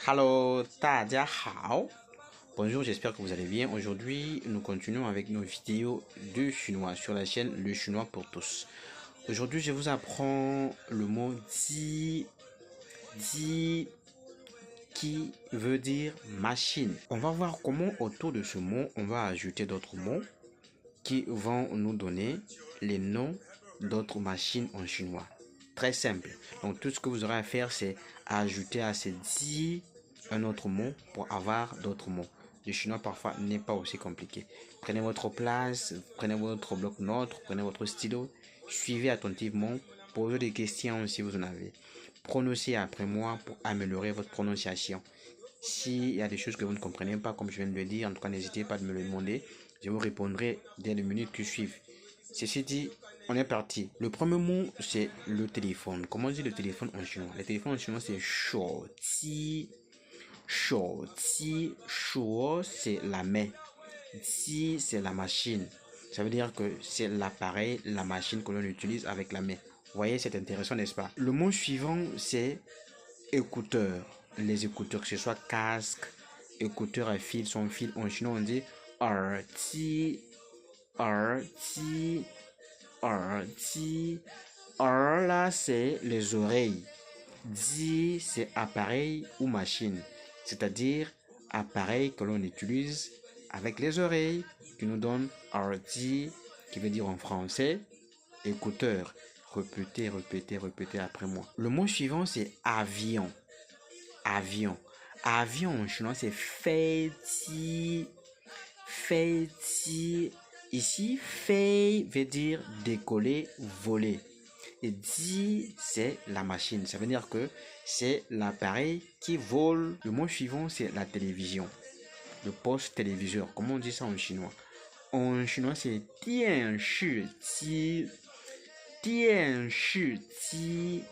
Hello，大家好。Bonjour, j'espère que vous allez bien. Aujourd'hui, nous continuons avec nos vidéos de chinois sur la chaîne Le Chinois pour tous. Aujourd'hui, je vous apprends le mot di qui veut dire machine. On va voir comment autour de ce mot, on va ajouter d'autres mots qui vont nous donner les noms d'autres machines en chinois. Très simple. Donc tout ce que vous aurez à faire, c'est ajouter à ces di un autre mot pour avoir d'autres mots. Le chinois parfois n'est pas aussi compliqué. Prenez votre place, prenez votre bloc-notes, prenez votre stylo, suivez attentivement, posez des questions si vous en avez. Prononcez après moi pour améliorer votre prononciation. S'il y a des choses que vous ne comprenez pas, comme je viens de le dire, en tout cas n'hésitez pas à me le demander. Je vous répondrai dès les minutes qui suivent. Ceci dit, on est parti. Le premier mot, c'est le téléphone. Comment on dit le téléphone en chinois? Le téléphone en chinois, c'est shouqi. Shouqi. Shou, c'est la main. Ti, c'est la machine. Ça veut dire que c'est l'appareil, la machine que l'on utilise avec la main. Vous voyez, c'est intéressant, n'est-ce pas? Le mot suivant, c'est écouteurs. Les écouteurs, que ce soit casque, écouteurs à fil, sans fil. En chinois, on dit erti, erti, erti. Er, là, c'est les oreilles. Di, c'est appareil ou machine. C'est-à-dire appareil que l'on utilise avec les oreilles, qui nous donne erti, qui veut dire en français écouteur. Répétez, répétez, répétez après moi. Le mot suivant, c'est avion. Avion. Avion en chinois, c'est fei-ti. Fei-ti. Ici, fei veut dire décoller, voler. Et di, c'est la machine. Ça veut dire que c'est l'appareil qui vole. Le mot suivant, c'est la télévision. Le poste téléviseur. Comment on dit ça en chinois? En chinois, c'est tian shi ji. Tian shi ji.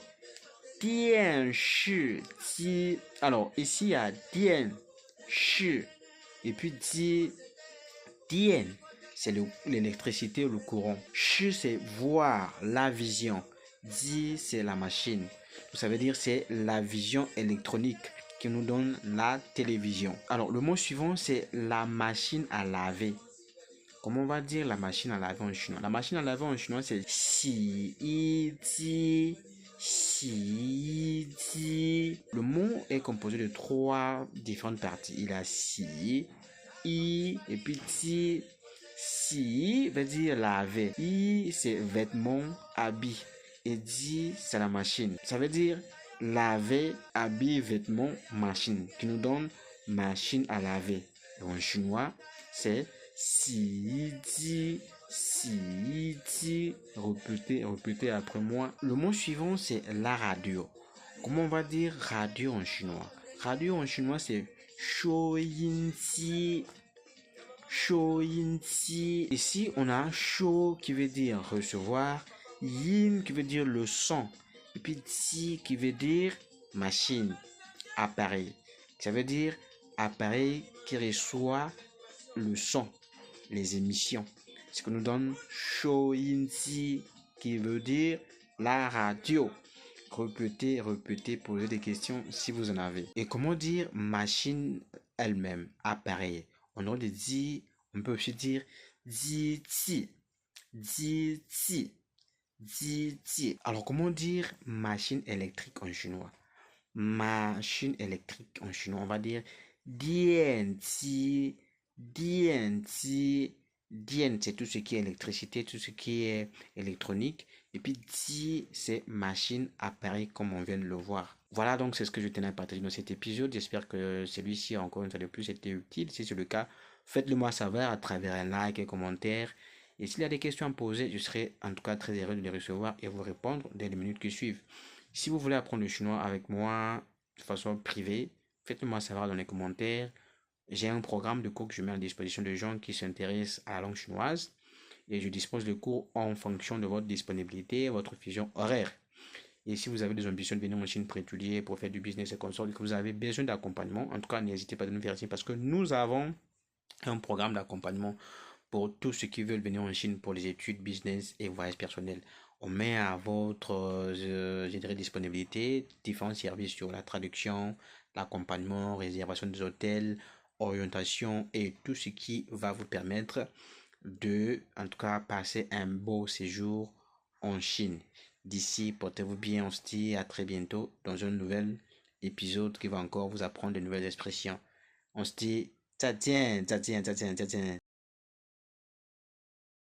Dian shi ji. Alors, ici, il y a dian shi. Et puis, di. Dian, c'est l'électricité, le courant. Shi, c'est voir, la vision. Di, c'est la machine. Ça veut dire c'est la vision électronique qui nous donne la télévision. Alors, le mot suivant, c'est la machine à laver. Comment on va dire la machine à laver en chinois? La machine à laver en chinois, c'est xi yi ji. Xi ji. Le mot est composé de trois différentes parties. Il a xi, i et puis ji. Xi veut dire laver. I, c'est vêtements, habits. Et ji, c'est la machine. Ça veut dire laver, habits, vêtements, machine. Qui nous donne machine à laver. Et en chinois, c'est si ji, si ji. Répétez, répétez après moi. Le mot suivant, c'est la radio. Comment on va dire radio en chinois? Radio en chinois, c'est shouyin-ji. Shouyin-ji. Ici, on a shou qui veut dire recevoir, yin qui veut dire le son, et puis ji qui veut dire machine, appareil. Ça veut dire appareil qui reçoit le son, les émissions. Ce que nous donne shouyin-ji qui veut dire la radio. Répétez, répétez, posez des questions si vous en avez. Et comment dire machine elle-même, appareil? On aurait dit, on peut aussi dire ji ji, ji ji, ji ji. Alors comment dire machine électrique en chinois? Machine électrique en chinois, on va dire dian ji, dian ji. Dian, c'est tout ce qui est électricité, tout ce qui est électronique. Et puis ji, c'est machine, appareil, comme on vient de le voir. Voilà, donc c'est ce que je tenais à partager dans cet épisode. J'espère que celui-ci, encore une fois de plus, était utile. Si c'est le cas, faites-le moi savoir à travers un like, un commentaire. Et s'il y a des questions à poser, je serai en tout cas très heureux de les recevoir et vous répondre dès les minutes qui suivent. Si vous voulez apprendre le chinois avec moi de façon privée, faites-le moi savoir dans les commentaires. J'ai un programme de cours que je mets à disposition de gens qui s'intéressent à la langue chinoise et je dispose de cours en fonction de votre disponibilité et votre fusion horaire. Et si vous avez des ambitions de venir en Chine pour étudier, pour faire du business et consorts, et que vous avez besoin d'accompagnement, en tout cas, n'hésitez pas à nous faire signe parce que nous avons un programme d'accompagnement pour tous ceux qui veulent venir en Chine pour les études, business et voyages personnels. On met à votre disponibilité différents services sur la traduction, l'accompagnement, réservation des hôtels, orientation et tout ce qui va vous permettre de, en tout cas, passer un beau séjour en Chine. D'ici, portez-vous bien, on se dit à très bientôt dans un nouvel épisode qui va encore vous apprendre de nouvelles expressions. On se dit, 再见,再见,再见,再见.